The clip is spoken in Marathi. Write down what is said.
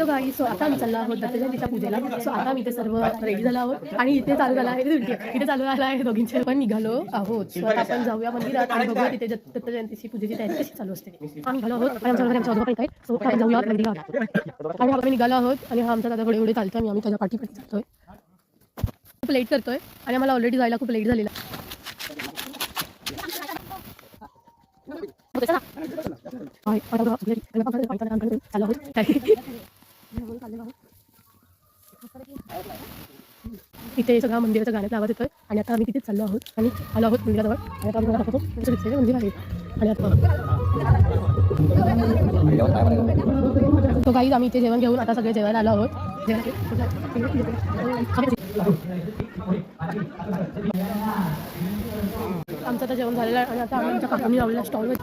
काही सो आता आम्ही चाललो आहोत दत्तजयंतीच्या पूजेला. सो आता मी ते सर्व रेडी झालो आहोत आणि इथे चालू झाला आहे इथे चालू झाला आहे दोघींचे पण निघालो आहोत. सो आता आपण जाऊया मंदिरात आणि बघूया तिथे दत्तजयंतीची पूजेची तयारी कशी चालू असते. आम्ही निघालो आहोत आणि आमच्या आहे. सो आपण जाऊया मंदिरात आणि आपण निघालो आहोत आणि हा आमचा दादा पुढे चालतो आणि आम्ही त्याच्या पाठीपाठी जातोय. खूप लेट करतोय आणि आम्हाला ऑलरेडी जायला खूप लेट झालेला. इथे सगळा मंदिराच्या गाण्याचा आवाज येतोय आणि आता आम्ही तिथेच चाललो आहोत आणि आलो आहोत मंदिराजवळ आणि आता आम्ही दाखवतो तुमचं मंदिर आहे आणि आता तो काही आम्ही इथे जेवण घेऊन आता सगळे जेवायला आलो आहोत. आमचं आता जेवण झालेलं आहे आणि आता आम्ही आमच्या काकांनी लावलेल्या स्टॉलवर